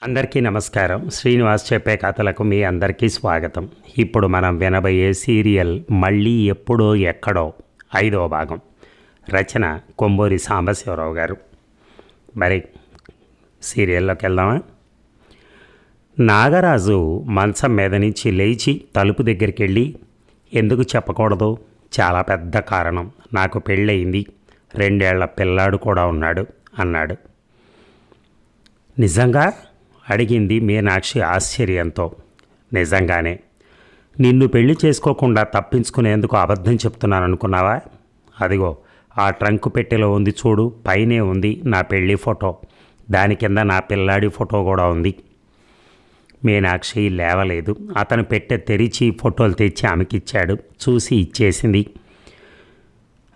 అందరికీ నమస్కారం. శ్రీనివాస్ చెప్పే కథలకు మీ అందరికీ స్వాగతం. ఇప్పుడు మనం వినబోయే సీరియల్ మళ్ళీ ఎప్పుడో ఎక్కడో 5వ భాగం. రచన కొంబూరి సాంబశివరావు గారు. మరి సీరియల్లోకి వెళ్దామా? నాగరాజు మంచం మీద నుంచి లేచి తలుపు దగ్గరికి వెళ్ళి, ఎందుకు చెప్పకూడదు, చాలా పెద్ద కారణం, నాకు పెళ్ళయింది, 2 ఏళ్ల పిల్లాడు కూడా ఉన్నాడు అన్నాడు. నిజంగా అడిగింది మీనాక్షి ఆశ్చర్యంతో. నిజంగానే. నిన్ను పెళ్లి చేసుకోకుండా తప్పించుకునేందుకు అబద్ధం చెప్తున్నాను అనుకున్నావా? అదిగో ఆ ట్రంక్ పెట్టెలో ఉంది చూడు, పైనే ఉంది నా పెళ్లి ఫోటో, దాని కింద నా పిల్లాడి ఫోటో కూడా ఉంది. మీనాక్షి లేవలేదు. అతను పెట్టె తెరిచి ఫోటోలు తెచ్చి ఆమెకిచ్చాడు. చూసి ఇచ్చేసింది.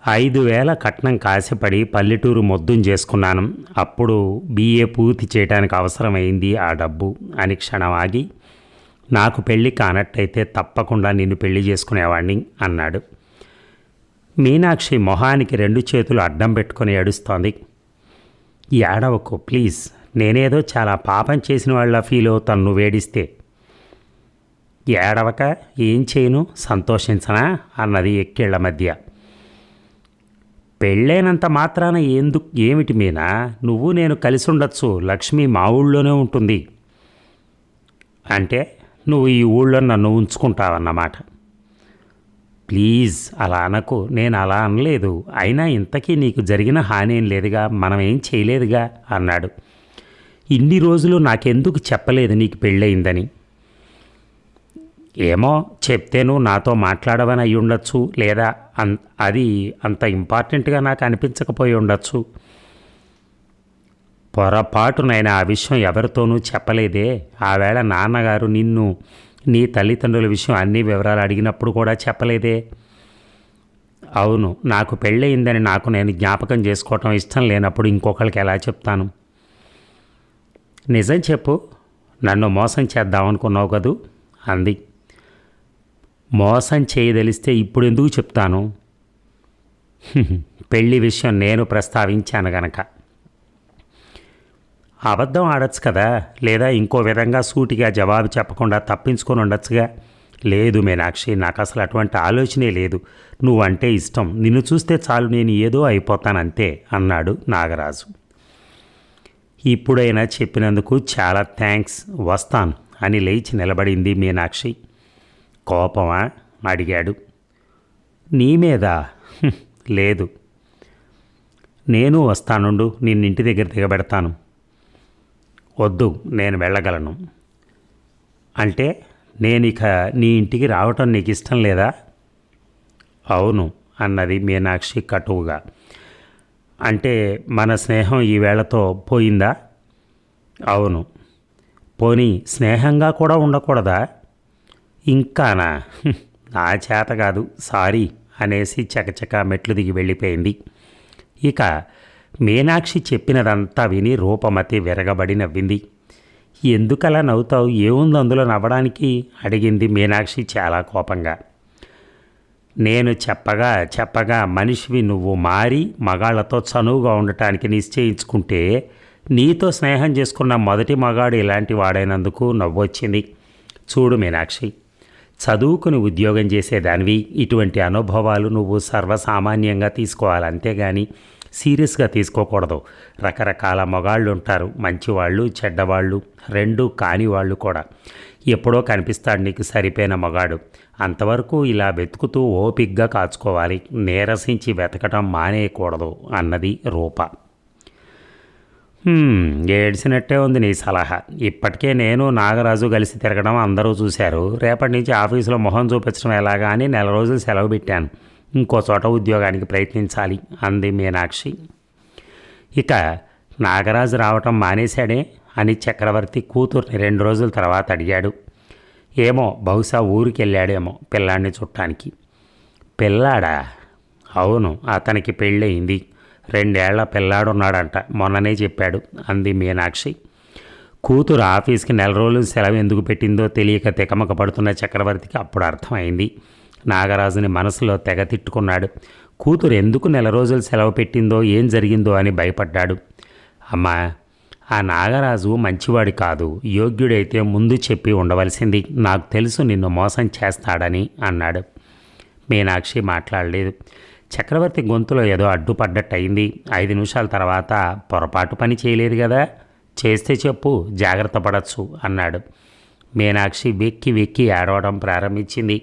5,000 కట్నం కాసిపడి పల్లెటూరు మొద్దుం చేసుకున్నాను. అప్పుడు BA పూర్తి చేయడానికి అవసరమైంది ఆ డబ్బు అని క్షణం ఆగి, నాకు పెళ్ళి కానట్టయితే తప్పకుండా నిన్ను పెళ్లి చేసుకునేవాడిని అన్నాడు. మీనాక్షి మొహానికి 2 చేతులు అడ్డం పెట్టుకొని ఏడుస్తోంది. ఏడవకు ప్లీజ్, నేనేదో చాలా పాపం చేసిన వాళ్ళ ఫీల్ అవుతాను నువ్వు ఏడిస్తే. ఏడవక ఏం చేయను, సంతోషించనా అన్నది ఎక్కేళ్ల మధ్య. పెళ్ళైనంత మాత్రాన ఏమిటి మీనా, నువ్వు నేను కలిసి ఉండొచ్చు, లక్ష్మి మా ఊళ్ళోనే ఉంటుంది అంటే నువ్వు ఈ ఊళ్ళో నన్ను ఉంచుకుంటావన్నమాట. ప్లీజ్ అలా అనకు, నేను అలా అనలేదు. అయినా ఇంతకీ నీకు జరిగిన హాని ఏం లేదుగా, మనం ఏం చేయలేదుగా అన్నాడు. ఇన్ని రోజులు నాకెందుకు చెప్పలేదు నీకు పెళ్ళయిందని? ఏమో, చెప్తేను నాతో మాట్లాడవని అయి ఉండొచ్చు, లేదా అది అంత ఇంపార్టెంట్గా నాకు అనిపించకపోయి ఉండొచ్చు. పొరపాటునైనా ఆ విషయం ఎవరితోనూ చెప్పలేదే. ఆవేళ నాన్నగారు నిన్ను, నీ తల్లిదండ్రుల విషయం అన్ని వివరాలు అడిగినప్పుడు కూడా చెప్పలేదే. అవును, నాకు పెళ్ళయిందని నాకు నేను జ్ఞాపకం చేసుకోవటం ఇష్టం లేనప్పుడు ఇంకొకరికి ఎలా చెప్తాను? నిజం చెప్పు, నన్ను మోసం చేద్దామనుకున్నావు కదూ అంది. మోసం చేయదలిస్తే ఇప్పుడు ఎందుకు చెప్తాను? పెళ్లి విషయం నేను ప్రస్తావించాను గనక. అబద్ధం ఆడచ్చు కదా, లేదా ఇంకో విధంగా సూటిగా జవాబు చెప్పకుండా తప్పించుకొని ఉండొచ్చుగా. లేదు మీనాక్షి, నాకు అసలు అటువంటి ఆలోచనే లేదు. నువ్వంటే ఇష్టం, నిన్ను చూస్తే చాలు నేను ఏదో అయిపోతానంతే అన్నాడు నాగరాజు. ఇప్పుడైనా చెప్పినందుకు చాలా థ్యాంక్స్, వస్తాను అని లేచి నిలబడింది మీనాక్షి. కోపమా అడిగాడు. నీ మీద? లేదు. నేను వస్తానుండు, నిన్నింటి దగ్గర దిగబెడతాను. వద్దు, నేను వెళ్ళగలను. అంటే నేనిక నీ ఇంటికి రావటం నీకు ఇష్టం లేదా? అవును అన్నది మీనాక్షి కటువుగా. అంటే మన స్నేహం ఈ వేళతో పోయిందా? అవును. పోనీ స్నేహంగా కూడా ఉండకూడదా? ఇంకానా? నా చేత కాదు, సారీ అనేసి చకచక మెట్లు దిగి వెళ్ళిపోయింది. ఇక మీనాక్షి చెప్పినదంతా విని రూపమతి విరగబడి నవ్వింది. ఎందుకలా నవ్వుతావు, ఏముంది అందులో నవ్వడానికి అడిగింది మీనాక్షి చాలా కోపంగా. నేను చెప్పగా మనిషివి నువ్వు మారి మగాళ్లతో చనువుగా ఉండటానికి నిశ్చయించుకుంటే నీతో స్నేహం చేసుకున్న మొదటి మగాడు ఇలాంటి వాడైనందుకు నవ్వొచ్చింది. చూడు మీనాక్షి, చదువుకుని ఉద్యోగం చేసేదానివి, ఇటువంటి అనుభవాలు నువ్వు సర్వసామాన్యంగా తీసుకోవాలి, అంతేగాని సీరియస్గా తీసుకోకూడదు. రకరకాల మగాళ్ళు ఉంటారు, మంచివాళ్ళు చెడ్డవాళ్ళు, రెండూ కాని వాళ్ళు కూడా. ఎప్పుడో కనిపిస్తాడు నీకు సరిపోయిన మగాడు, అంతవరకు ఇలా వెతుకుతూ ఓపిగ్గా కాచుకోవాలి, నీరసించి వెతకటం మానేయకూడదు అన్నది రూప. ఏడ్చినట్టే ఉంది నీ సలహా. ఇప్పటికే నేను నాగరాజు కలిసి తిరగడం అందరూ చూశారు. రేపటి నుంచి ఆఫీసులో మొహం చూపించడం ఎలాగా అని 4 రోజులు సెలవు పెట్టాను. ఇంకో చోట ఉద్యోగానికి ప్రయత్నించాలి అంది మీనాక్షి. ఇక నాగరాజు రావటం మానేశాడే అని చక్రవర్తి కూతుర్ని 2 రోజుల తర్వాత అడిగాడు. ఏమో, బహుశా ఊరికి వెళ్ళాడేమో పిల్లాడిని చుట్టానికి. పిల్లాడా? అవును, అతనికి పెళ్ళయింది, 2 ఏళ్ల పిల్లాడున్నాడంట, మొన్ననే చెప్పాడు అంది మీనాక్షి. కూతురు ఆఫీస్కి 4 రోజులు సెలవు ఎందుకు పెట్టిందో తెలియక తికమక పడుతున్న చక్రవర్తికి అప్పుడు అర్థమైంది. నాగరాజుని మనసులో తెగ తిట్టుకున్నాడు. కూతురు ఎందుకు 4 రోజులు సెలవు పెట్టిందో, ఏం జరిగిందో అని భయపడ్డాడు. అమ్మా, ఆ నాగరాజు మంచివాడి కాదు, యోగ్యుడైతే ముందు చెప్పి ఉండవలసింది. నాకు తెలుసు నిన్ను మోసం చేస్తాడని అన్నాడు. మీనాక్షి మాట్లాడలేదు. చక్రవర్తి గొంతులో ఏదో అడ్డుపడ్డట్టు అయింది. 5 నిమిషాల తర్వాత పొరపాటు పని చేయలేదు కదా, చేస్తే చెప్పు, జాగ్రత్త పడచ్చు అన్నాడు. మీనాక్షి వెక్కి వెక్కి ఏడవడం ప్రారంభించింది.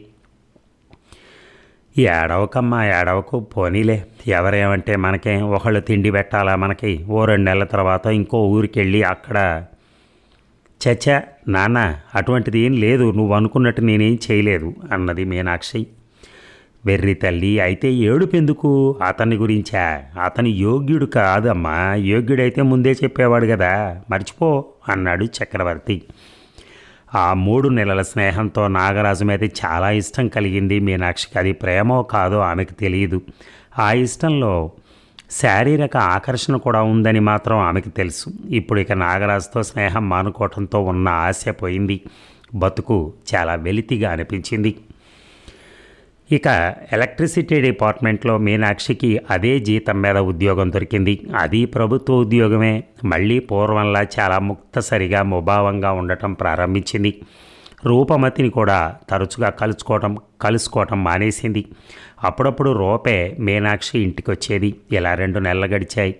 ఏడవకమ్మా, ఏడవకు, పోనీలే, ఎవరేమంటే మనకేం, ఒకళ్ళు తిండి పెట్టాలా మనకి, ఓ 2 నెలల తర్వాత ఇంకో ఊరికి వెళ్ళి అక్కడ. చచ్చా నాన్న, అటువంటిది ఏం లేదు, నువ్వు అనుకున్నట్టు నేనేం చేయలేదు అన్నది మీనాక్షి. వెర్రి తల్లి, అయితే ఏడుపెందుకు, అతని గురించా? అతని యోగ్యుడు కాదమ్మా, యోగ్యుడైతే ముందే చెప్పేవాడు కదా, మర్చిపో అన్నాడు చక్రవర్తి. ఆ 3 నెలల స్నేహంతో నాగరాజు మీద చాలా ఇష్టం కలిగింది మీనాక్షికి. అది ప్రేమో కాదో ఆమెకు తెలియదు. ఆ ఇష్టంలో శారీరక ఆకర్షణ కూడా ఉందని మాత్రం ఆమెకు తెలుసు. ఇప్పుడు ఇక నాగరాజుతో స్నేహం మానుకోవటంతో ఉన్న ఆశ పోయింది. బతుకు చాలా వెలితిగా అనిపించింది. ఇక ఎలక్ట్రిసిటీ డిపార్ట్మెంట్లో మీనాక్షికి అదే జీతం మీద ఉద్యోగం దొరికింది. అది ప్రభుత్వ ఉద్యోగమే. మళ్ళీ పూర్వంలా చాలా ముక్తసరిగా ముభావంగా ఉండటం ప్రారంభించింది. రూపమతిని కూడా తరచుగా కలుసుకోవటం మానేసింది. అప్పుడప్పుడు రూపే మీనాక్షి ఇంటికి వచ్చేది. ఇలా 2 నెలలు గడిచాయి.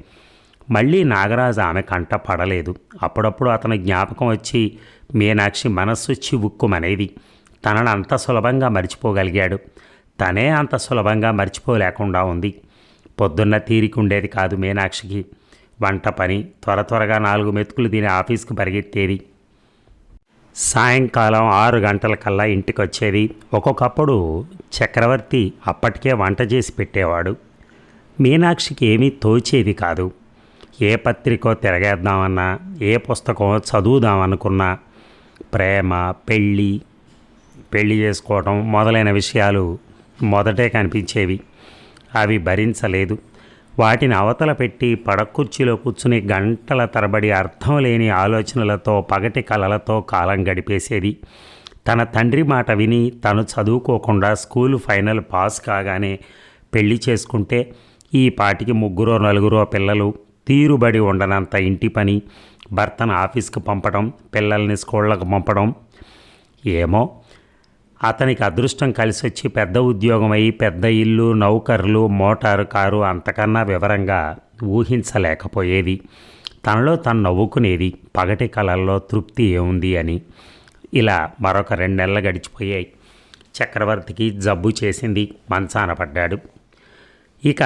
మళ్ళీ నాగరాజు ఆమె కంట పడలేదు. అప్పుడప్పుడు అతని జ్ఞాపకం వచ్చి మీనాక్షి మనస్సు చివుక్కుమనేది. తనను అంత సులభంగా మర్చిపోగలిగాడు, తనే అంత సులభంగా మర్చిపోలేకుండా ఉంది. పొద్దున్న తీరికుండేది కాదు మీనాక్షికి. వంట పని, త్వరగా 4 మెతుకులు తిని ఆఫీస్కి పరిగెత్తేది. సాయంకాలం 6 గంటలకల్లా ఇంటికి వచ్చేది. ఒక్కొక్కప్పుడు చక్రవర్తి అప్పటికే వంట చేసి పెట్టేవాడు. మీనాక్షికి ఏమీ తోచేది కాదు. ఏ పత్రికో తిరగేద్దామన్నా, ఏ పుస్తకం చదువుదామనుకున్నా ప్రేమ, పెళ్ళి చేసుకోవటం మొదలైన విషయాలు మొదటే కనిపించేవి. అవి భరించలేదు. వాటిని అవతల పెట్టి పడకుర్చీలో కూర్చుని గంటల తరబడి అర్థం లేని ఆలోచనలతో, పగటి కలలతో కాలం గడిపేసేది. తన తండ్రి మాట విని తను చదువుకోకుండా స్కూలు ఫైనల్ పాస్ కాగానే పెళ్లి చేసుకుంటే ఈ పాటికి 3-4 పిల్లలు, తీరుబడి ఉండనంత ఇంటి పని, భర్తను ఆఫీస్కి పంపడం, పిల్లల్ని స్కూళ్ళకు పంపడం. ఏమో, అతనికి అదృష్టం కలిసి వచ్చి పెద్ద ఉద్యోగం అయి పెద్ద ఇల్లు, నౌకర్లు, మోటారు కారు అంతకన్నా వివరంగా ఊహించలేకపోయేది. తనలో తను నవ్వుకునేది, పగటి కళల్లో తృప్తి ఏముంది అని. ఇలా మరొక 2 నెలలు గడిచిపోయాయి. చక్రవర్తికి జబ్బు చేసింది, మంచాన పడ్డాడు. ఇక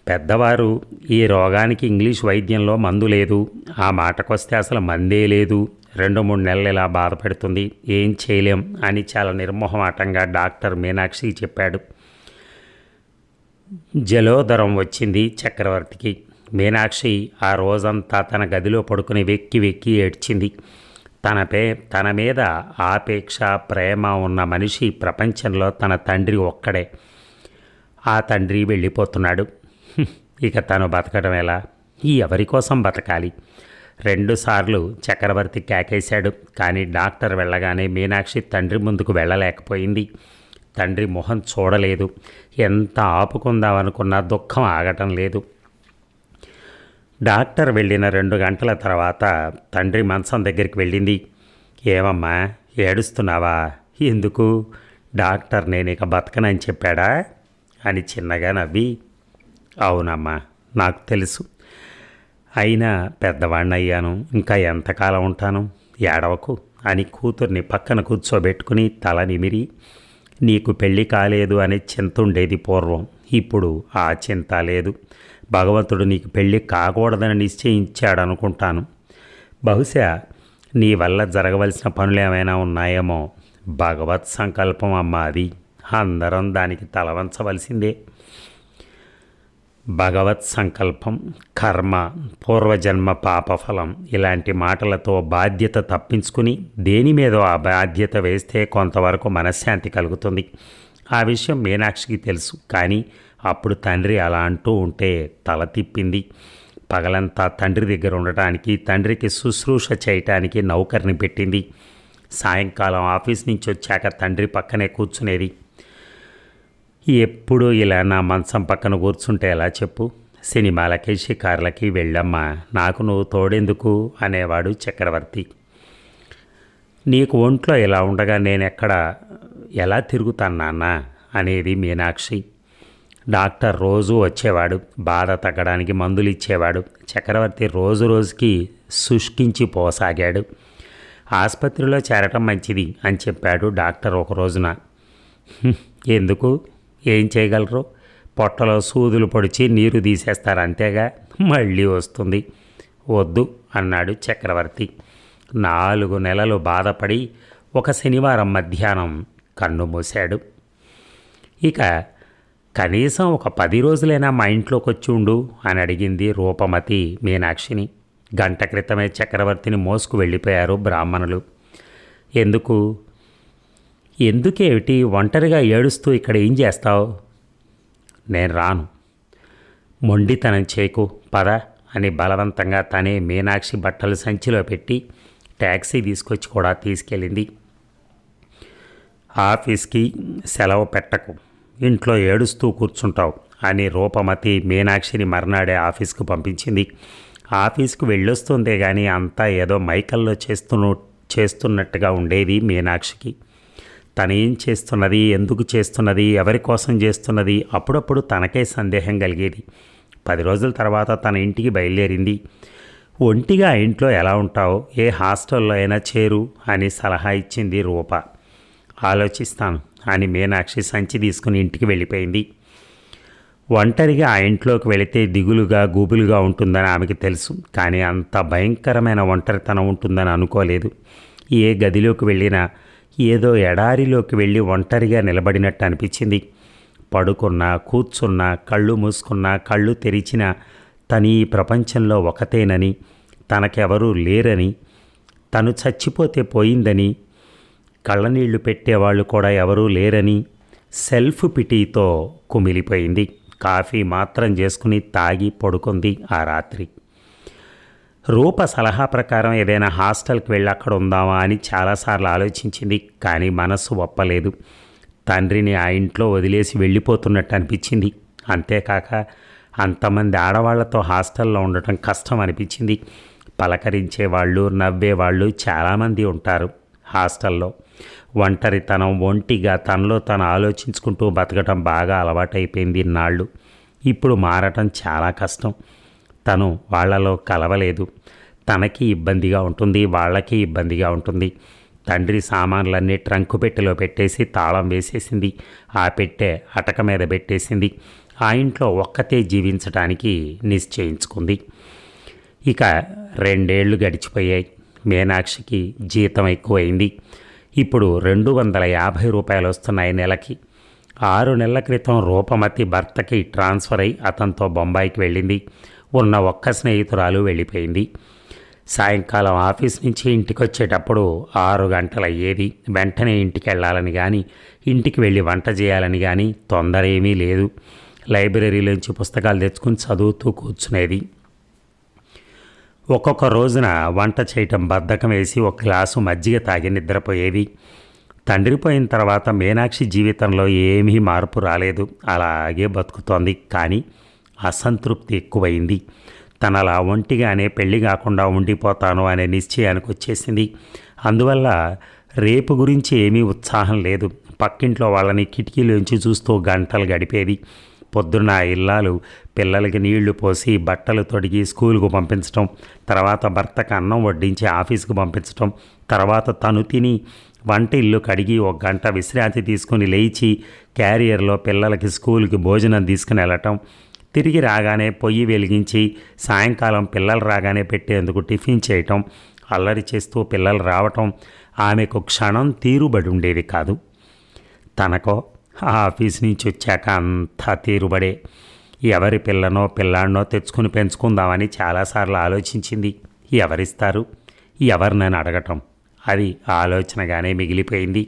పెద్దవారు, ఈ రోగానికి ఇంగ్లీష్ వైద్యంలో మందు లేదు, ఆ మాటకొస్తే అసలు మందే లేదు, 2-3 నెలలు ఇలా బాధపడుతుంది, ఏం చేయలేం అని చాలా నిర్మోహమాటంగా డాక్టర్ మీనాక్షికి చెప్పాడు. జలోదరం వచ్చింది చక్రవర్తికి. మీనాక్షి ఆ రోజంతా తన గదిలో పడుకుని వెక్కి వెక్కి ఏడ్చింది. తన మీద ఆపేక్ష, ప్రేమ ఉన్న మనిషి ప్రపంచంలో తన తండ్రి ఒక్కడే. ఆ తండ్రి వెళ్ళిపోతున్నాడు. ఇక తను బతకడం ఎలా? ఎవరి కోసం బతకాలి? 2 సార్లు చక్రవర్తి కేకేశాడు. కానీ డాక్టర్ వెళ్ళగానే మీనాక్షి తండ్రి ముందుకు వెళ్ళలేకపోయింది. తండ్రి మొహం చూడలేదు. ఎంత ఆపుకుందామనుకున్నా దుఃఖం ఆగటం లేదు. డాక్టర్ వెళ్ళిన 2 గంటల తర్వాత తండ్రి మంచం దగ్గరికి వెళ్ళింది. ఏమమ్మా, ఏడుస్తున్నావా? ఎందుకు? డాక్టర్ నేను ఇక బతకనని చెప్పాడా అని చిన్నగా నవ్వి, అవునమ్మా, నాకు తెలుసు, అయినా పెద్దవాడిని అయ్యాను, ఇంకా ఎంతకాలం ఉంటాను, ఏడవకు అని కూతుర్ని పక్కన కూర్చోబెట్టుకుని తల నిమిరి, నీకు పెళ్ళి కాలేదు అనే చింత ఉండేది పూర్వం, ఇప్పుడు ఆ చింత లేదు. భగవంతుడు నీకు పెళ్ళి కాకూడదని నిశ్చయించాడనుకుంటాను. బహుశా నీ వల్ల జరగవలసిన పనులు ఏమైనా ఉన్నాయేమో. భగవత్ సంకల్పం అమ్మా అది. అందరం దానికి తలవంచవలసిందే. భగవత్ సంకల్పం, కర్మ, పూర్వజన్మ పాపఫలం ఇలాంటి మాటలతో బాధ్యత తప్పించుకుని దేని మీదో ఆ బాధ్యత వేస్తే కొంతవరకు మనశ్శాంతి కలుగుతుంది. ఆ విషయం మీనాక్షికి తెలుసు. కానీ అప్పుడు తండ్రి అలా అంటూ ఉంటే తల తిప్పింది. పగలంతా తండ్రి దగ్గర ఉండటానికి, తండ్రికి శుశ్రూష చేయటానికి నౌకర్ని పెట్టింది. సాయంకాలం ఆఫీస్ నుంచి వచ్చాక తండ్రి పక్కనే కూర్చునేది. ఎప్పుడూ ఇలా నా మంచం పక్కన కూర్చుంటే ఎలా చెప్పు? సినిమాలకి షికార్లకి వెళ్ళమ్మా, నాకు నువ్వు తోడెందుకు అనేవాడు చక్రవర్తి. నీకు ఒంట్లో ఇలా ఉండగా నేనెక్కడ ఎలా తిరుగుతాను నాన్న అనేది మీనాక్షి. డాక్టర్ రోజు వచ్చేవాడు, బాధ తగ్గడానికి మందులు ఇచ్చేవాడు. చక్రవర్తి రోజు రోజుకి శుష్కించిపోసాగాడు. ఆసుపత్రిలో చేరటం మంచిది అని చెప్పాడు డాక్టర్ ఒక రోజున. ఎందుకు, ఏం చేయగలరు? పొట్టలో సూదులు పొడిచి నీరు తీసేస్తారు అంతేగా, మళ్ళీ వస్తుంది. వద్దు అన్నాడు చక్రవర్తి. 4 నెలలు బాధపడి ఒక శనివారం మధ్యాహ్నం కన్ను మూశాడు. ఇక కనీసం ఒక 10 రోజులైనా మా ఇంట్లోకి వచ్చి ఉండు అని అడిగింది రూపమతి మీనాక్షిని. గంట క్రితమే చక్రవర్తిని మోసుకు వెళ్ళిపోయారు బ్రాహ్మణులు. ఎందుకేమిటి ఒంటరిగా ఏడుస్తూ ఇక్కడ ఏం చేస్తావు? నేను రాను. మొండితనం చేయకు, పద అని బలవంతంగా తనే మీనాక్షి బట్టలు సంచిలో పెట్టి ట్యాక్సీ తీసుకొచ్చి కూడా తీసుకెళ్ళింది. ఆఫీస్కి సెలవు పెట్టకు, ఇంట్లో ఏడుస్తూ కూర్చుంటావు అని రూపమతి మీనాక్షిని మర్నాడే ఆఫీస్కు పంపించింది. ఆఫీస్కు వెళ్ళొస్తుందే కానీ అంతా ఏదో మైకల్లో చేస్తున్నట్టుగా ఉండేది మీనాక్షికి. తనేం చేస్తున్నది, ఎందుకు చేస్తున్నది, ఎవరి కోసం చేస్తున్నది అప్పుడప్పుడు తనకే సందేహం కలిగేది. 10 రోజుల తర్వాత తన ఇంటికి బయలుదేరింది. ఒంటిగా ఇంట్లో ఎలా ఉంటావు, ఏ హాస్టల్లో అయినా చేరు అని సలహా ఇచ్చింది రూప. ఆలోచిస్తాను అని మీనాక్షి సంచి తీసుకుని ఇంటికి వెళ్ళిపోయింది. ఒంటరిగా ఆ ఇంట్లోకి వెళితే దిగులుగా గూబులుగా ఉంటుందని ఆమెకి తెలుసు. కానీ అంత భయంకరమైన ఒంటరితనం ఉంటుందని అనుకోలేదు. ఏ గదిలోకి వెళ్ళినా ఏదో ఎడారిలోకి వెళ్ళి ఒంటరిగా నిలబడినట్టు అనిపించింది. పడుకున్నా, కూర్చున్నా, కళ్ళు మూసుకున్నా, కళ్ళు తెరిచినా తను ఈ ప్రపంచంలో ఒకతేనని, తనకెవరూ లేరని, తను చచ్చిపోతే పోయిందని, కళ్ళనీళ్లు పెట్టేవాళ్ళు కూడా ఎవరూ లేరని సెల్ఫ్ పిటీతో కుమిలిపోయింది. కాఫీ మాత్రం చేసుకుని తాగి పడుకుంది ఆ రాత్రి. రూప సలహా ప్రకారం ఏదైనా హాస్టల్కి వెళ్ళి అక్కడ ఉందామా అని చాలాసార్లు ఆలోచించింది. కానీ మనస్సు ఒప్పలేదు. తండ్రిని ఆ ఇంట్లో వదిలేసి వెళ్ళిపోతున్నట్టు అనిపించింది. అంతేకాక అంతమంది ఆడవాళ్లతో హాస్టల్లో ఉండటం కష్టం అనిపించింది. పలకరించేవాళ్ళు, నవ్వేవాళ్ళు చాలామంది ఉంటారు హాస్టల్లో. ఒంటరితనం, ఒంటిగా తనలో తను ఆలోచించుకుంటూ బతకటం బాగా అలవాటైపోయింది ఇన్నాళ్ళు. ఇప్పుడు మారటం చాలా కష్టం. తను వాళ్లలో కలవలేదు. తనకి ఇబ్బందిగా ఉంటుంది, వాళ్ళకి ఇబ్బందిగా ఉంటుంది. తండ్రి సామాన్లన్నీ ట్రంకు పెట్టెలో పెట్టేసి తాళం వేసేసింది. ఆ పెట్టె అటక మీద పెట్టేసింది. ఆ ఇంట్లో ఒక్కతే జీవించటానికి నిశ్చయించుకుంది. ఇక 2 ఏళ్ళు గడిచిపోయాయి. మీనాక్షికి జీతం ఎక్కువైంది. ఇప్పుడు 250 రూపాయలు వస్తున్నాయి నెలకి. 6 నెలల క్రితం రూపమతి భర్తకి ట్రాన్స్ఫర్ అయి అతనితో బొంబాయికి వెళ్ళింది. ఉన్న ఒక్క స్నేహితురాలు వెళ్ళిపోయింది. సాయంకాలం ఆఫీస్ నుంచి ఇంటికి వచ్చేటప్పుడు 6 గంటలు అయ్యేది. వెంటనే ఇంటికి వెళ్ళాలని కానీ, ఇంటికి వెళ్ళి వంట చేయాలని కానీ తొందర ఏమీ లేదు. లైబ్రరీలోంచి పుస్తకాలు తెచ్చుకుని చదువుతూ కూర్చునేది. ఒక్కొక్క రోజున వంట చేయటం బద్ధకం వేసి ఒక గ్లాసు మజ్జిగ తాగి నిద్రపోయేది. తండ్రి పోయిన తర్వాత మీనాక్షి జీవితంలో ఏమీ మార్పు రాలేదు. అలాగే బతుకుతోంది. కానీ అసంతృప్తి ఎక్కువైంది. తనలా ఒంటిగానే పెళ్లి కాకుండా ఉండిపోతాను అనే నిశ్చయానికి వచ్చేసింది. అందువల్ల రేపు గురించి ఏమీ ఉత్సాహం లేదు. పక్కింట్లో వాళ్ళని కిటికీలోంచి చూస్తూ గంటలు గడిపేది. పొద్దున్న ఇల్లాలు పిల్లలకి నీళ్లు పోసి బట్టలు తొడిగి స్కూలుకు పంపించడం, తర్వాత భర్తకు అన్నం వడ్డించి ఆఫీస్కు పంపించడం, తర్వాత తను తిని వంట ఇల్లు కడిగి 1 గంట విశ్రాంతి తీసుకుని లేచి క్యారియర్లో పిల్లలకి స్కూల్కి భోజనం తీసుకుని వెళ్ళటం, తిరిగి రాగానే పొయ్యి వెలిగించి సాయంకాలం పిల్లలు రాగానే పెట్టేందుకు టిఫిన్ చేయటం, అల్లరి చేస్తూ పిల్లలు రావటం ఆమెకు క్షణం తీరుబడి ఉండేది కాదు. తనకో ఆఫీస్ నుంచి వచ్చాక అంతా తీరుబడే. ఎవరి పిల్లనో పిల్లాడినో తెచ్చుకుని పెంచుకుందామని చాలాసార్లు ఆలోచించింది. ఎవరిస్తారు, ఎవరినని అడగటం, అది ఆలోచనగానే మిగిలిపోయింది.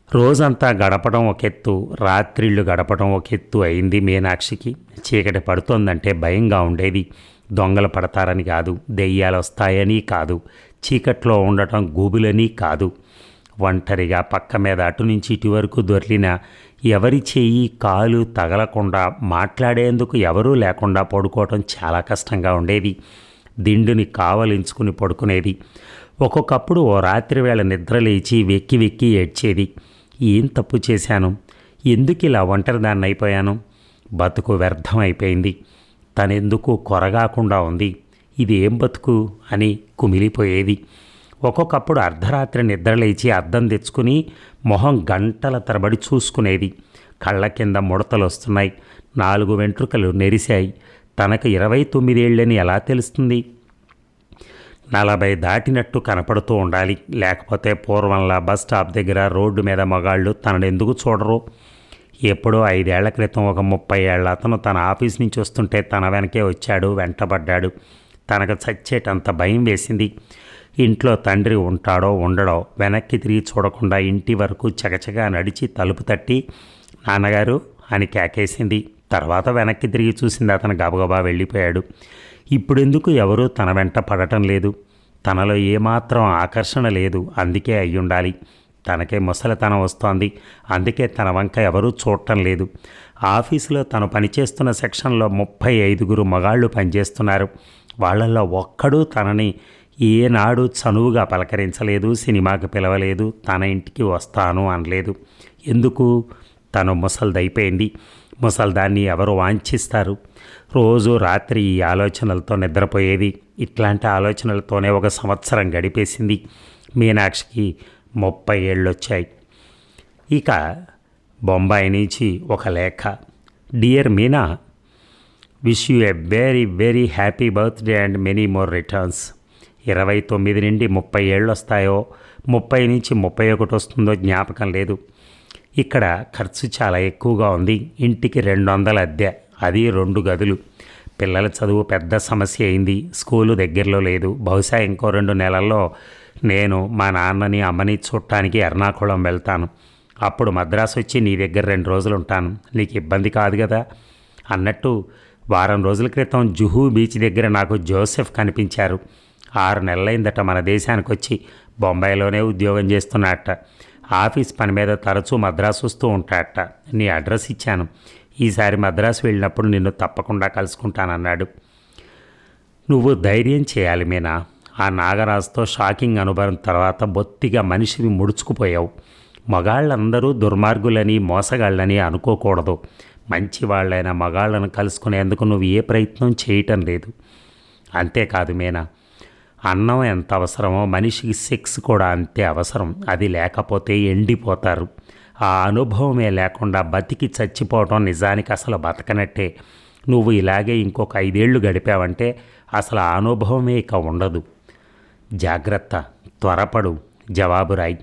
రోజంతా గడపడం ఒక ఎత్తు, రాత్రిళ్ళు గడపడం ఒక ఎత్తు అయింది మీనాక్షికి. చీకటి పడుతోందంటే భయంగా ఉండేది. దొంగలు పడతారని కాదు, దెయ్యాలు వస్తాయని కాదు, చీకట్లో ఉండటం గూబులని కాదు. ఒంటరిగా పక్క మీద అటు నుంచి ఇటు వరకు దొర్లిన ఎవరి చెయ్యి కాలు తగలకుండా మాట్లాడేందుకు ఎవరూ లేకుండా పడుకోవటం చాలా కష్టంగా ఉండేది. దిండుని కావలించుకుని పడుకునేది. ఒక్కొక్కప్పుడు ఓ రాత్రి వేళ నిద్ర లేచి వెక్కి వెక్కి ఏడ్చేది. ఏం తప్పు చేశాను? ఎందుకు ఇలా ఒంటరిదాన్ని అయిపోయాను? బతుకు వ్యర్థం అయిపోయింది. తనెందుకు కొరగాకుండా ఉంది? ఇది ఏం బతుకు అని కుమిలిపోయేది. ఒక్కొక్కప్పుడు అర్ధరాత్రి నిద్రలేచి అద్దం తెచ్చుకుని మొహం గంటల తరబడి చూసుకునేది. కళ్ళ కింద ముడతలు వస్తున్నాయి, 4 వెంట్రుకలు నెరిశాయి. తనకు 29 ఏళ్ళని ఎలా తెలుస్తుంది? 40 దాటినట్టు కనపడుతూ ఉండాలి. లేకపోతే పూర్వంలా బస్ స్టాప్ దగ్గర రోడ్డు మీద మగాళ్ళు తననెందుకు చూడరు? ఎప్పుడో 5 ఏళ్ల క్రితం ఒక 30 ఏళ్ల అతను తన ఆఫీస్ నుంచి వస్తుంటే తన వెనకే వచ్చాడు, వెంటబడ్డాడు. తనకు చచ్చేటంత భయం వేసింది. ఇంట్లో తండ్రి ఉంటాడో ఉండడో వెనక్కి తిరిగి చూడకుండా ఇంటి వరకు చకచగా నడిచి తలుపు తట్టి నాన్నగారు అని కేకేసింది. తర్వాత వెనక్కి తిరిగి చూసింది. అతను గబగబా వెళ్ళిపోయాడు. ఇప్పుడెందుకు ఎవరూ తన వెంట పడటం లేదు? తనలో ఏమాత్రం ఆకర్షణ లేదు. అందుకే అయ్యుండాలి. తనకే ముసలితనం వస్తోంది. అందుకే తన వంక ఎవరూ చూడటం లేదు. ఆఫీసులో తను పనిచేస్తున్న సెక్షన్లో 35 మగాళ్ళు పనిచేస్తున్నారు. వాళ్ళల్లో ఒక్కడూ తనని ఏనాడు చనువుగా పలకరించలేదు, సినిమాకి పిలవలేదు, తన ఇంటికి వస్తాను అనలేదు. ఎందుకు? తను ముసల్దైపోయింది. ముసల్దాన్ని ఎవరు వాంఛిస్తారు? రోజు రాత్రి ఈ ఆలోచనలతో నిద్రపోయేది. ఇట్లాంటి ఆలోచనలతోనే 1 సంవత్సరం గడిపేసింది. మీనాక్షికి 30 ఏళ్ళొచ్చాయి. ఇక బొంబాయి నుంచి ఒక లేఖ. Dear Meena, wish you a very very happy birthday and many more returns. 29 నుండి 30 ఏళ్ళు వస్తాయో, 30 నుంచి 31 వస్తుందో జ్ఞాపకం లేదు. ఇక్కడ ఖర్చు చాలా ఎక్కువగా ఉంది. ఇంటికి 200 అద్దె, అది 2 గదులు. పిల్లల చదువు పెద్ద సమస్య అయింది. స్కూలు దగ్గరలో లేదు. బహుశా ఇంకో 2 నెలల్లో నేను మా నాన్నని అమ్మని చూడటానికి ఎర్నాకుళం వెళ్తాను. అప్పుడు మద్రాసు వచ్చి నీ దగ్గర 2 రోజులు ఉంటాను. నీకు ఇబ్బంది కాదు కదా? అన్నట్టు వారం రోజుల క్రితం జుహూ బీచ్ దగ్గర నాకు జోసెఫ్ కనిపించారు. 6 నెలలైందట మన దేశానికి వచ్చి. బొంబాయిలోనే ఉద్యోగం చేస్తున్నట్ట. ఆఫీస్ పని మీద తరచూ మద్రాసు వస్తూ ఉంటాడట. నీ అడ్రస్ ఇచ్చాను. ఈసారి మద్రాసు వెళ్ళినప్పుడు నిన్ను తప్పకుండా కలుసుకుంటానన్నాడు. నువ్వు ధైర్యం చేయాలి మీనా. ఆ నాగరాజుతో షాకింగ్ అనుభవం తర్వాత బొత్తిగా మనిషివి ముడుచుకుపోయావు. మగాళ్ళందరూ దుర్మార్గులని మోసగాళ్ళని అనుకోకూడదు. మంచివాళ్ళైన మగాళ్ళను కలుసుకునేందుకు నువ్వు ఏ ప్రయత్నం చేయటం లేదు. అంతేకాదు మీనా, అన్నం ఎంత అవసరమో మనిషికి సెక్స్ కూడా అంతే అవసరం. అది లేకపోతే ఎండిపోతారు. ఆ అనుభవమే లేకుండా బతికి చచ్చిపోవటం నిజానికి అసలు బతకనట్టే. నువ్వు ఇలాగే ఇంకొక 5 ఏళ్ళు గడిపావంటే అసలు ఆ అనుభవమే ఇక ఉండదు. జాగ్రత్త, త్వరపడు. జవాబు రాయి.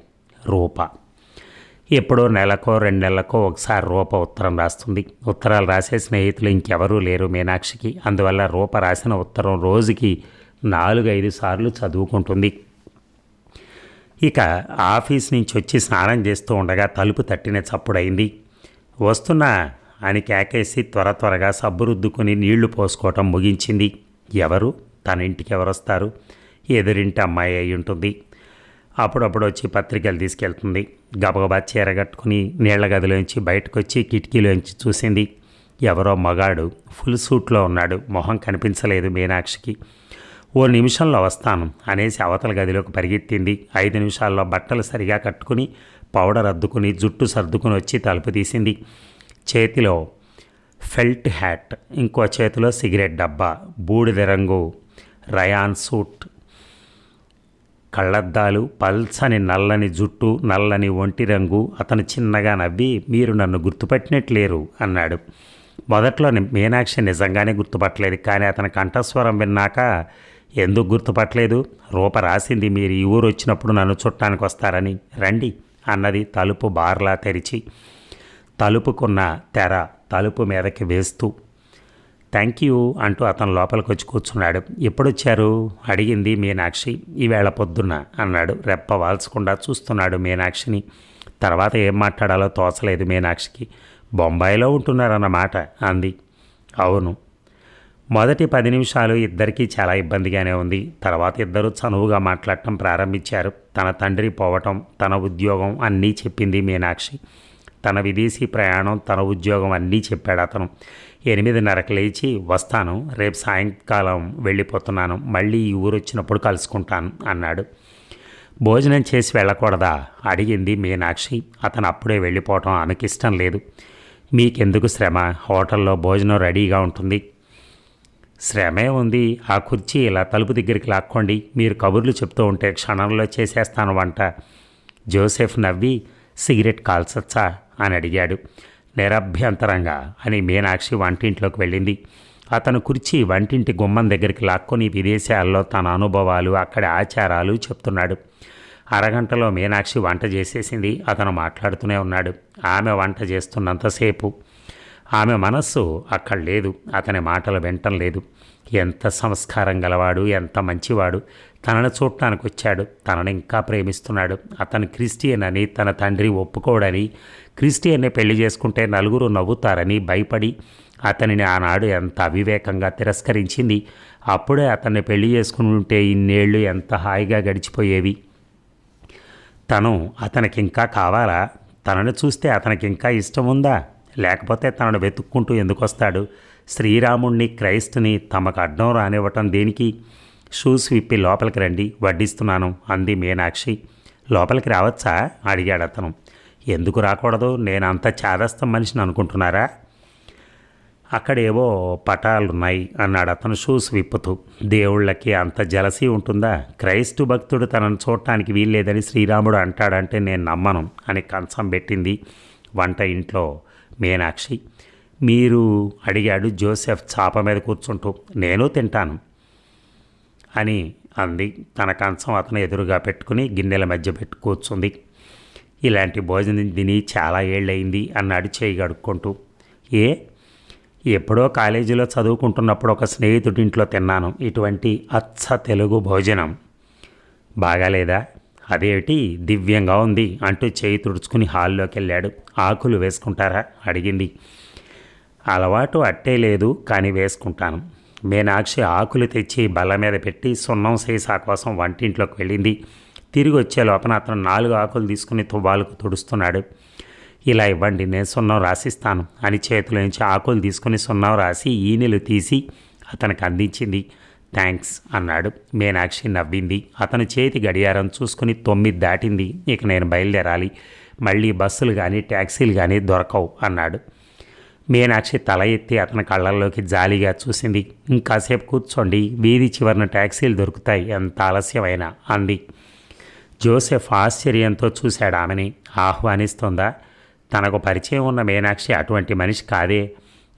రూప. ఎప్పుడో నెలకో 2 నెలలకో ఒకసారి రూప ఉత్తరం రాస్తుంది. ఉత్తరాలు రాసే స్నేహితులు ఇంకెవరూ లేరు మీనాక్షికి. అందువల్ల రూప రాసిన ఉత్తరం రోజుకి 4-5 సార్లు చదువుకుంటుంది. ఇక ఆఫీస్ నుంచి వచ్చి స్నానం చేస్తూ ఉండగా తలుపు తట్టిన చప్పుడైంది. వస్తున్నా అని కేకేసి త్వరగా సబ్బు రుద్దుకుని నీళ్లు పోసుకోవటం ముగించింది. ఎవరు? తన ఇంటికి ఎవరొస్తారు? ఎదురింటి అమ్మాయి అయి ఉంటుంది. అప్పుడప్పుడు వచ్చి పత్రికలు తీసుకెళ్తుంది. గబగబా చీరగట్టుకుని నీళ్ల గదిలోంచి బయటకు వచ్చి కిటికీలోంచి చూసింది. ఎవరో మగాడు ఫుల్ సూట్లో ఉన్నాడు. మొహం కనిపించలేదు మీనాక్షికి. 1 నిమిషంలో వస్తాను అనేసి అవతల గదిలోకి పరిగెత్తింది. 5 నిమిషాల్లో బట్టలు సరిగా కట్టుకుని పౌడర్ అద్దుకుని జుట్టు సర్దుకుని వచ్చి తలుపు తీసింది. చేతిలో ఫెల్ట్ హ్యాట్, ఇంకో చేతిలో సిగరెట్ డబ్బా, బూడిద రంగు రయాన్ సూట్, కళ్ళద్దాలు, పల్చని నల్లని జుట్టు, నల్లని ఒంటి రంగు. అతను చిన్నగా నవ్వి, మీరు నన్ను గుర్తుపట్టినట్లేరు అన్నాడు. మొదట్లో మీనాక్షి నిజంగానే గుర్తుపట్టలేదు. కానీ అతని కంఠస్వరం విన్నాక ఎందుకు గుర్తుపట్టలేదు? రూప రాసింది మీరు ఈ ఊరు వచ్చినప్పుడు నన్ను చుట్టానికి వస్తారని. రండి అన్నది తలుపు బార్లా తెరిచి. తలుపుకున్న తెర తలుపు మీదకి వేస్తూ. థ్యాంక్ యూ అంటూ అతను లోపలికి వచ్చి కూర్చున్నాడు. ఎప్పుడొచ్చారు అడిగింది మీనాక్షి. ఈవేళ పొద్దున్న అన్నాడు. రెప్ప వాల్చకుండా చూస్తున్నాడు మీనాక్షిని. తర్వాత ఏం మాట్లాడాలో తోచలేదు మీనాక్షికి. బొంబాయిలో ఉంటున్నారన్నమాట అంది. అవును. మొదటి 10 నిమిషాలు ఇద్దరికీ చాలా ఇబ్బందిగానే ఉంది. తర్వాత ఇద్దరు చనువుగా మాట్లాడటం ప్రారంభించారు. తన తండ్రి పోవటం, తన ఉద్యోగం అన్నీ చెప్పింది మీనాక్షి. తన విదేశీ ప్రయాణం, తన ఉద్యోగం అన్నీ చెప్పాడు అతను. 8:30కి లేచి వస్తాను, రేపు సాయంకాలం వెళ్ళిపోతున్నాను, మళ్ళీ ఈ ఊరు వచ్చినప్పుడు కలుసుకుంటాను అన్నాడు. భోజనం చేసి వెళ్ళకూడదా అడిగింది మీనాక్షి. అతను అప్పుడే వెళ్ళిపోవటం ఆమెకి ఇష్టం లేదు. మీకెందుకు శ్రమ, హోటల్లో భోజనం రెడీగా ఉంటుంది. శ్రమే ఉంది, ఆ కుర్చీ ఇలా తలుపు దగ్గరికి లాక్కోండి, మీరు కబుర్లు చెప్తూ ఉంటే క్షణంలో చేసేస్తాను వంట. జోసెఫ్ నవ్వి సిగరెట్ కాల్చచ్చా అని అడిగాడు. నిరభ్యంతరంగా అని మీనాక్షి వంటింట్లోకి వెళ్ళింది. అతను కుర్చీ వంటింటి గుమ్మం దగ్గరికి లాక్కొని విదేశాల్లో తన అనుభవాలు, అక్కడి ఆచారాలు చెప్తున్నాడు. అరగంటలో మీనాక్షి వంట చేసేసింది. అతను మాట్లాడుతూనే ఉన్నాడు. ఆమె వంట చేస్తున్నంతసేపు ఆమె మనస్సు అక్కడ లేదు, అతని మాటలు వినటం లేదు. ఎంత సంస్కారం గలవాడు, ఎంత మంచివాడు, తనను చూడటానికి వచ్చాడు, తనను ఇంకా ప్రేమిస్తున్నాడు. అతను క్రిస్టియన్ అని తన తండ్రి ఒప్పుకోడని, క్రిస్టియన్ని పెళ్లి చేసుకుంటే నలుగురు నవ్వుతారని భయపడి అతనిని ఆనాడు ఎంత అవివేకంగా తిరస్కరించింది. అప్పుడే అతన్ని పెళ్లి చేసుకుని ఉంటే ఇన్నేళ్లు ఎంత హాయిగా గడిచిపోయేవి. తను అతనికి ఇంకా కావాలా? తనను చూస్తే అతనికి ఇంకా ఇష్టం ఉందా? లేకపోతే తనను వెతుక్కుంటూ ఎందుకు వస్తాడు? శ్రీరాముణ్ణి, క్రైస్తుని తమకు అడ్డం రానివ్వటం దేనికి? షూస్ విప్పి లోపలికి రండి, వడ్డిస్తున్నాను అంది మీనాక్షి. లోపలికి రావచ్చా అడిగాడు అతను. ఎందుకు రాకూడదు? నేను అంత చాదస్తం మనిషిని అనుకుంటున్నారా? అక్కడేవో పటాలున్నాయి అన్నాడు అతను షూస్ విప్పుతూ. దేవుళ్ళకి అంత జలసీ ఉంటుందా? క్రైస్తు భక్తుడు తనను చూడటానికి వీల్లేదని శ్రీరాముడు అంటాడంటే నేను నమ్మను అని కంచం పెట్టింది వంట ఇంట్లో మీనాక్షి. మీరు అడిగాడు జోసెఫ్ చాప మీద కూర్చుంటూ. నేను తింటాను అని అంది. తన కంచం అతను ఎదురుగా పెట్టుకుని గిన్నెల మధ్య పెట్టి కూర్చుంది. ఇలాంటి భోజనం తిని చాలా ఏళ్ళయింది అన్నాడు చేయి గడుక్కుంటూ. ఎప్పుడో కాలేజీలో చదువుకుంటున్నప్పుడు ఒక స్నేహితుడింట్లో తిన్నాను ఇటువంటి అచ్చ తెలుగు భోజనం. బాగాలేదా? అదేమిటి, దివ్యంగా ఉంది అంటూ చేయి తుడుచుకుని హాల్లోకి వెళ్ళాడు. ఆకులు వేసుకుంటారా అడిగింది. అలవాటు అట్టే లేదు, కానీ వేసుకుంటాను. మీనాక్షి ఆకులు తెచ్చి బల్ల మీద పెట్టి సున్నం సీసా కోసం వంటింట్లోకి వెళ్ళింది. తిరిగి వచ్చే లోపల అతను 4 ఆకులు తీసుకుని తువ్వాలకు తుడుస్తున్నాడు. ఇలా ఇవ్వండి, నేను సున్నం రాసిస్తాను అని చేతిలో నుంచి ఆకులు తీసుకుని సున్నం రాసి ఈనెలు తీసి అతనికి అందించింది. థ్యాంక్స్ అన్నాడు. మీనాక్షి నవ్వింది. అతని చేతి గడియారం చూసుకుని 9 దాటింది. ఇక నేను బయలుదేరాలి, మళ్ళీ బస్సులు కానీ ట్యాక్సీలు కానీ దొరకవు అన్నాడు. మీనాక్షి తల ఎత్తి అతని కళ్ళల్లోకి జాలిగా చూసింది. ఇంకాసేపు కూర్చోండి, వీధి చివరిన ట్యాక్సీలు దొరుకుతాయి, ఎంత ఆలస్యమైనా అంది. జోసెఫ్ ఆశ్చర్యంతో చూశాడు ఆమెని. ఆహ్వానిస్తోందా? తనకు పరిచయం ఉన్న మీనాక్షి అటువంటి మనిషి కాదే.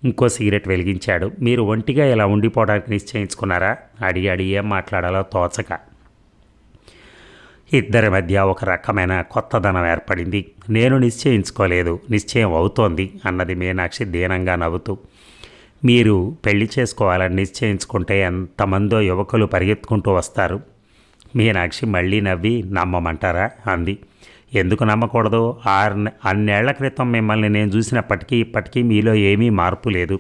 ఇంకో సిగరెట్ వెలిగించాడు. మీరు ఒంటిగా ఇలా ఉండిపోవడానికి నిశ్చయించుకున్నారా అడిగాడు, ఏం మాట్లాడాలో తోచక. ఇద్దరి మధ్య ఒక రకమైన కొత్తదనం ఏర్పడింది. నేను నిశ్చయించుకోలేదు, నిశ్చయం అవుతోంది అన్నది మీనాక్షి దీనంగా నవ్వుతూ. మీరు పెళ్లి చేసుకోవాలని నిశ్చయించుకుంటే ఎంతమందో యువకులు పరిగెత్తుకుంటూ వస్తారు. మీనాక్షి మళ్ళీ నవ్వి నమ్మమంటారా అంది. ఎందుకు నమ్మకూడదు? అన్నేళ్ల క్రితం మిమ్మల్ని నేను చూసినప్పటికీ ఇప్పటికీ మీలో ఏమీ మార్పు లేదు,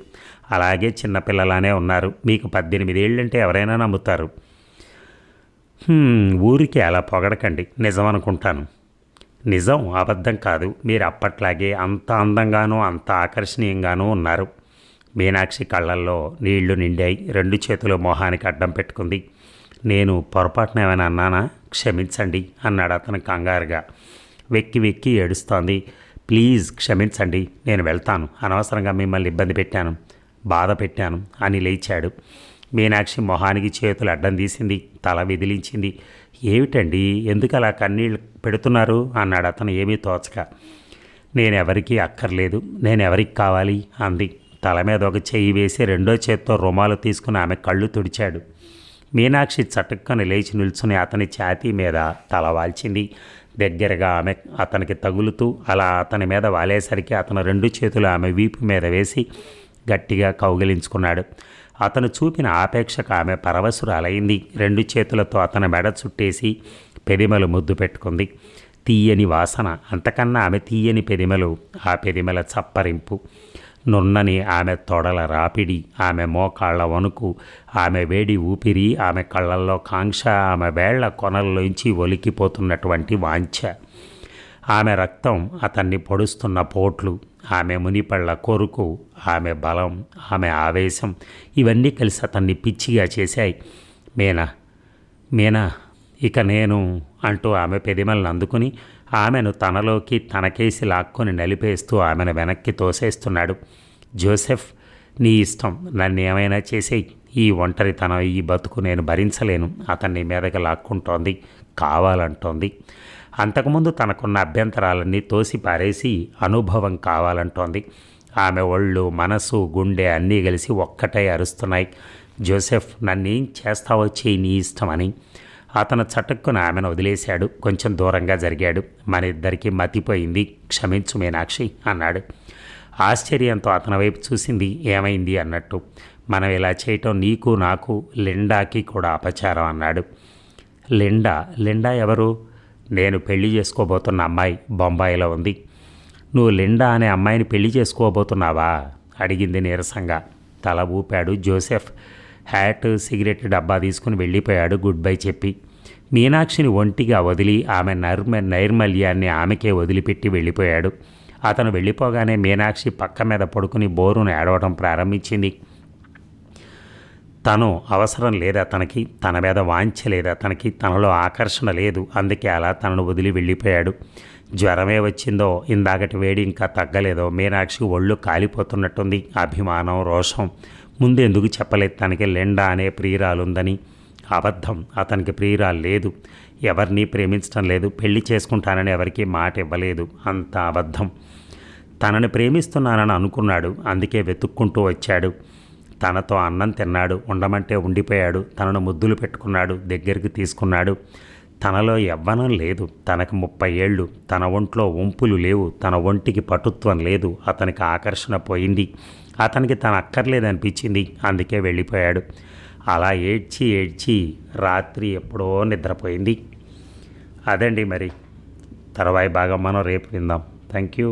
అలాగే చిన్నపిల్లలానే ఉన్నారు. మీకు 18 ఏళ్ళంటే ఎవరైనా నమ్ముతారు. ఊరికి అలా పొగడకండి, నిజం అనుకుంటాను. నిజం, అబద్ధం కాదు. మీరు అప్పట్లాగే అంత అందంగానూ అంత ఆకర్షణీయంగానూ ఉన్నారు. మీనాక్షి కళ్ళల్లో నీళ్లు నిండాయి. 2 చేతులు మొహానికి అడ్డం పెట్టుకుంది. నేను పొరపాటున ఏమైనా అన్నానా? క్షమించండి అన్నాడు అతను కంగారుగా. వెక్కి వెక్కి ఏడుస్తోంది. ప్లీజ్ క్షమించండి, నేను వెళ్తాను. అనవసరంగా మిమ్మల్ని ఇబ్బంది పెట్టాను, బాధ పెట్టాను అని లేచాడు. మీనాక్షి మొహానికి చేతులు అడ్డం తీసింది, తల విదిలించింది. ఏమిటండి, ఎందుకు అలా కన్నీళ్ళు పెడుతున్నారు అన్నాడు అతను ఏమీ తోచక. నేనెవరికీ అక్కర్లేదు, నేనెవరికి కావాలి అంది. తల మీద ఒక చెయ్యి వేసి 2వ చేత్తో రుమాలు తీసుకుని ఆమె కళ్ళు తుడిచాడు. మీనాక్షి చటుక్కని లేచి నిల్చుని అతని ఛాతీ మీద తల వాల్చింది. దగ్గరగా ఆమె అతనికి తగులుతూ అలా అతని మీద వాలేసరికి అతను 2 చేతులు ఆమె వీపు మీద వేసి గట్టిగా కౌగిలించుకున్నాడు. అతను చూపిన ఆపేక్షకు ఆమె పరవశురాలైంది. 2 చేతులతో అతని మెడ చుట్టేసి పెదిమలు ముద్దు పెట్టుకుంది. తీయని వాసన, అంతకన్నా ఆమె తీయని పెదిమలు, ఆ పెదిమల చప్పరింపు. నున్నని ఆమె తొడల రాపిడి, ఆమె మోకాళ్ల వణుకు, ఆమె వేడి ఊపిరి, ఆమె కళ్ళల్లో కాంక్ష, ఆమె వేళ్ల కొనల్లోంచి ఒలికిపోతున్నటువంటి వాంఛ, ఆమె రక్తం అతన్ని పొడుస్తున్న పోట్లు, ఆమె మునిపళ్ళ కొరుకు, ఆమె బలం, ఆమె ఆవేశం ఇవన్నీ కలిసి అతన్ని పిచ్చిగా చేశాయి. మీనా, మీనా, ఇక నేను అంటూ ఆమె పెదిమలను అందుకుని ఆమెను తనలోకి తనకేసి లాక్కొని నలిపేస్తూ ఆమెను వెనక్కి తోసేస్తున్నాడు. జోసెఫ్, నీ ఇష్టం, నన్ను ఏమైనా చేసేయి, ఈ ఒంటరితనం, ఈ బతుకు నేను భరించలేను. అతన్ని మీదకి లాక్కుంటోంది, కావాలంటోంది. అంతకుముందు తనకున్న అభ్యంతరాలన్నీ తోసి పారేసి అనుభవం కావాలంటోంది. ఆమె ఒళ్ళు, మనసు, గుండె అన్నీ కలిసి ఒక్కటే అరుస్తున్నాయి. జోసెఫ్, నన్నేం చేస్తావో చేయి, నీ ఇష్టమని. అతను చటుక్కున ఆమెను వదిలేశాడు. కొంచెం దూరంగా జరిగాడు. మన ఇద్దరికీ మతిపోయింది, క్షమించు మీనాక్షి అన్నాడు. ఆశ్చర్యంతో అతని వైపు చూసింది. ఏమైంది అన్నట్టు. మనం ఇలా చేయటం నీకు, నాకు, లిండాకి కూడా అపచారం అన్నాడు. లిండా ఎవరు? నేను పెళ్లి చేసుకోబోతున్న అమ్మాయి, బొంబాయిలో ఉంది. నువ్వు లిండా అనే అమ్మాయిని పెళ్లి చేసుకోబోతున్నావా అడిగింది నీరసంగా. తల ఊపాడు జోసెఫ్. హ్యాట్, సిగరెట్ డబ్బా తీసుకుని వెళ్ళిపోయాడు గుడ్ బై చెప్పి. మీనాక్షిని ఒంటిగా వదిలి ఆమె నైర్మల్యాన్ని ఆమెకే వదిలిపెట్టి వెళ్ళిపోయాడు. అతను వెళ్ళిపోగానే మీనాక్షి పక్క మీద పడుకుని బోరును ఏడవడం ప్రారంభించింది. తను అవసరం లేదా తనకి, తన మీద వాంఛ లేదా తనకి, తనలో ఆకర్షణ లేదు. అందుకే అలా తనను వదిలి వెళ్ళిపోయాడు. జ్వరమే వచ్చిందో, ఇందాకటి వేడి ఇంకా తగ్గలేదో, మీనాక్షి ఒళ్ళు కాలిపోతున్నట్టుంది. అభిమానం, రోషం. ముందు ఎందుకు చెప్పలేదు తనకి లిండా అనే ప్రియురాలుందని? అబద్ధం, అతనికి ప్రియురాలు లేదు, ఎవరిని ప్రేమించడం లేదు, పెళ్లి చేసుకుంటానని ఎవరికీ మాట ఇవ్వలేదు. అంత అబద్ధం. తనని ప్రేమిస్తున్నానని అనుకున్నాడు, అందుకే వెతుక్కుంటూ వచ్చాడు. తనతో అన్నం తిన్నాడు, ఉండమంటే ఉండిపోయాడు, తనను ముద్దులు పెట్టుకున్నాడు, దగ్గరికి తీసుకున్నాడు. తనలో యవ్వనం లేదు, తనకు 30 ఏళ్ళు, తన ఒంట్లో వంపులు లేవు, తన ఒంటికి పటుత్వం లేదు. అతనికి ఆకర్షణ పోయింది, అతనికి తన అక్కర్లేదనిపించింది, అందుకే వెళ్ళిపోయాడు. అలా ఏడ్చి రాత్రి ఎప్పుడో నిద్రపోయింది. అదండి మరి. తర్వాయి భాగం మనం రేపు విందాం. Thank you.